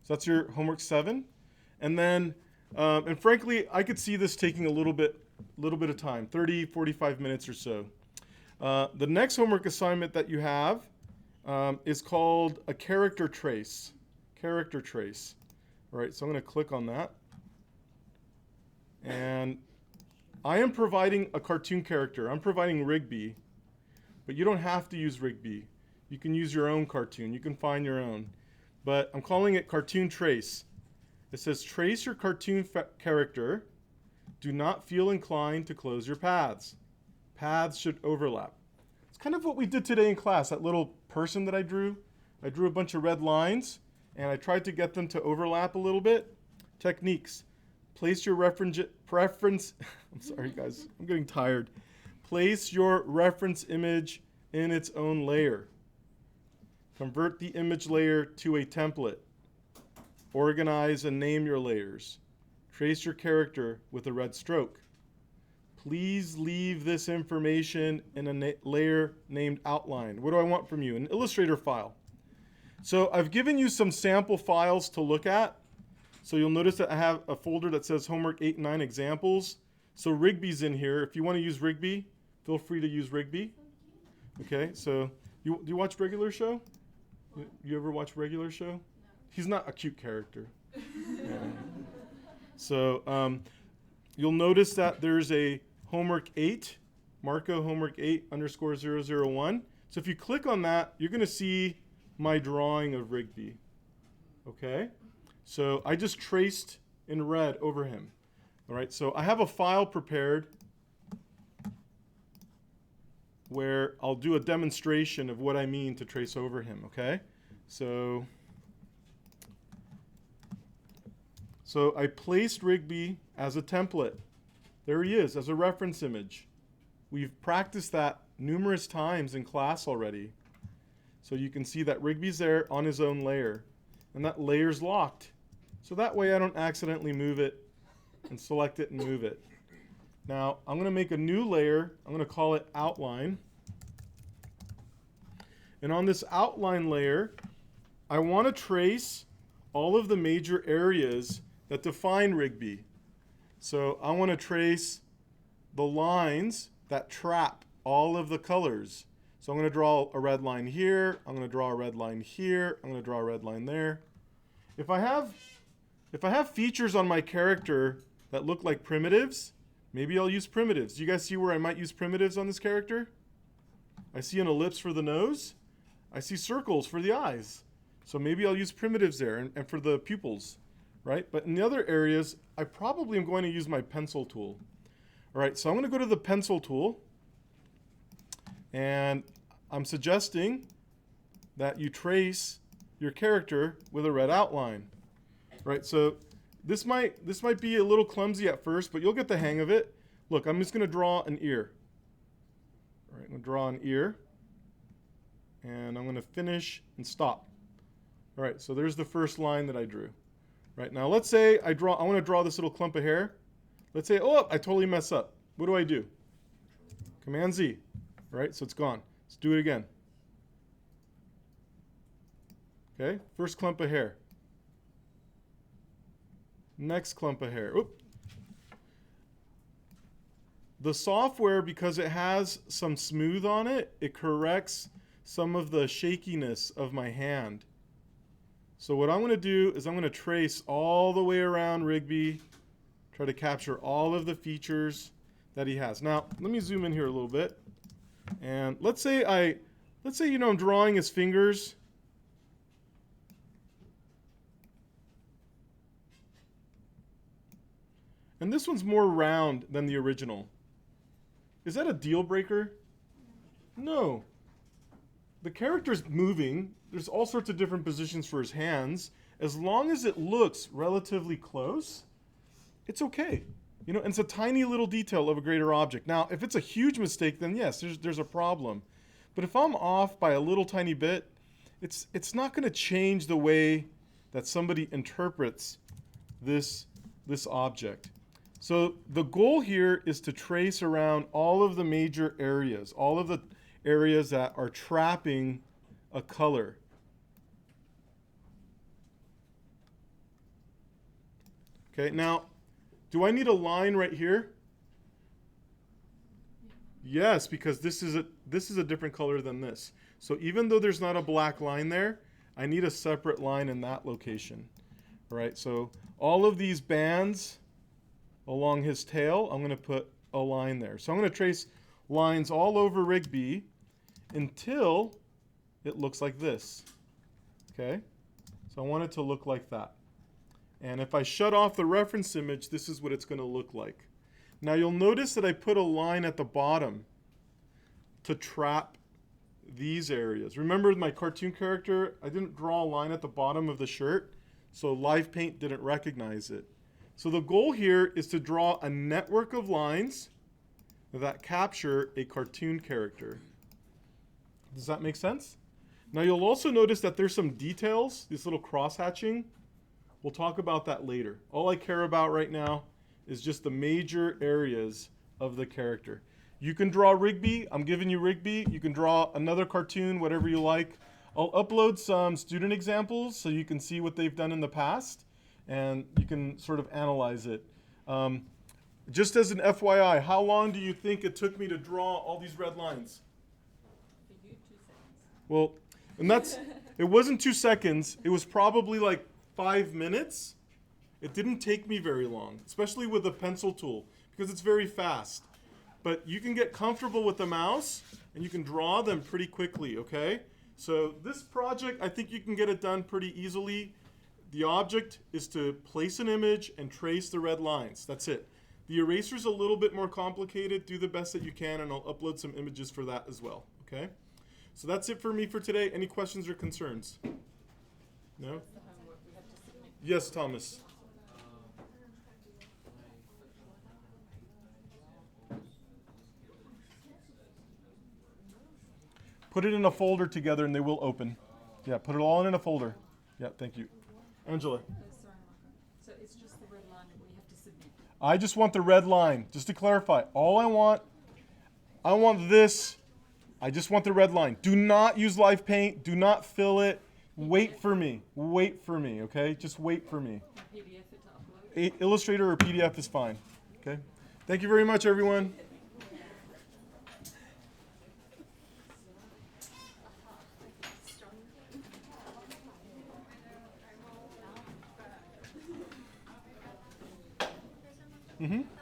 So that's your homework 7. And then, and frankly, I could see this taking a little bit of time, 30, 45 minutes or so. The next homework assignment that you have is called a character trace. Character trace. All right, so I'm going to click on that. And I am providing a cartoon character. I'm providing Rigby, but you don't have to use Rigby. You can use your own cartoon. You can find your own. But I'm calling it cartoon trace. It says trace your cartoon character. Do not feel inclined to close your paths. Paths should overlap. It's kind of what we did today in class, that little person that I drew. I drew a bunch of red lines, and I tried to get them to overlap a little bit. Techniques. Place your preference, I'm sorry guys, I'm getting tired. Place your reference image in its own layer. Convert the image layer to a template. Organize and name your layers. Trace your character with a red stroke. Please leave this information in a layer named outline. What do I want from you? An Illustrator file. So I've given you some sample files to look at. So you'll notice that I have a folder that says homework 8 and 9 examples. So Rigby's in here. If you want to use Rigby, feel free to use Rigby. Okay, so do you watch Regular Show? You ever watch Regular Show? No. He's not a cute character. Yeah. So you'll notice that there's a homework 8, Marco homework 8 _ 001. So if you click on that, you're going to see my drawing of Rigby. Okay? So I just traced in red over him. All right, so I have a file prepared where I'll do a demonstration of what I mean to trace over him, okay? So I placed Rigby as a template. There he is, as a reference image. We've practiced that numerous times in class already. So you can see that Rigby's there on his own layer, and that layer's locked. So that way I don't accidentally move it and select it and move it. Now I'm going to make a new layer. I'm going to call it outline. And on this outline layer, I want to trace all of the major areas that define Rigby. So I want to trace the lines that trap all of the colors. So I'm going to draw a red line here. I'm going to draw a red line here. I'm going to draw a red line there. If I have features on my character that look like primitives, maybe I'll use primitives. Do you guys see where I might use primitives on this character? I see an ellipse for the nose. I see circles for the eyes. So maybe I'll use primitives there and for the pupils, right? But in the other areas, I probably am going to use my pencil tool. All right, so I'm going to go to the pencil tool, and I'm suggesting that you trace your character with a red outline. Right, so this might be a little clumsy at first, but you'll get the hang of it. Look, I'm just going to draw an ear. All right, I'm going to draw an ear, and I'm going to finish and stop. All right, so there's the first line that I drew. Right, now let's say I want to draw this little clump of hair. Let's say, oh, I totally mess up. What do? Command Z. All right, so it's gone. Let's do it again. Okay, first clump of hair. Next clump of hair. Oop. The software, because it has some smooth on it, it corrects some of the shakiness of my hand. So what I'm going to do is I'm going to trace all the way around Rigby, try to capture all of the features that he has. Now, let me zoom in here a little bit. And let's say I'm drawing his fingers. And this one's more round than the original. Is that a deal breaker? No. The character's moving. There's all sorts of different positions for his hands. As long as it looks relatively close, it's okay. You know, and it's a tiny little detail of a greater object. Now, if it's a huge mistake, then yes, there's a problem. But if I'm off by a little tiny bit, it's not going to change the way that somebody interprets this object. So the goal here is to trace around all of the major areas, all of the areas that are trapping a color. Okay, now, do I need a line right here? Yes, because this is a different color than this. So even though there's not a black line there, I need a separate line in that location. All right, so all of these bands along his tail, I'm going to put a line there. So I'm going to trace lines all over Rigby until it looks like this. Okay? So I want it to look like that. And if I shut off the reference image, this is what it's going to look like. Now you'll notice that I put a line at the bottom to trap these areas. Remember my cartoon character, I didn't draw a line at the bottom of the shirt, so Live Paint didn't recognize it. So the goal here is to draw a network of lines that capture a cartoon character. Does that make sense? Now you'll also notice that there's some details, this little cross hatching. We'll talk about that later. All I care about right now is just the major areas of the character. You can draw Rigby. I'm giving you Rigby. You can draw another cartoon, whatever you like. I'll upload some student examples so you can see what they've done in the past, and you can sort of analyze it. Just as an FYI, how long do you think it took me to draw all these red lines? For you, 2 seconds. Well, and it wasn't 2 seconds. It was probably like 5 minutes. It didn't take me very long, especially with the pencil tool, because it's very fast. But you can get comfortable with the mouse, and you can draw them pretty quickly, okay? So this project, I think you can get it done pretty easily. The object is to place an image and trace the red lines. That's it. The eraser's a little bit more complicated. Do the best that you can, and I'll upload some images for that as well, okay? So that's it for me for today. Any questions or concerns? No? That's the homework we have to submit. Yes, Thomas. Put it in a folder together and they will open. Yeah, put it all in a folder. Yeah, thank you. Angela. Sorry, Marco. So it's just the red line that we have to submit. I just want the red line. Just to clarify, all I want this. I just want the red line. Do not use Live Paint. Do not fill it. Wait for me. Wait for me, okay? Just wait for me. PDF it to upload. Illustrator or PDF is fine, okay? Thank you very much, everyone. Mm-hmm.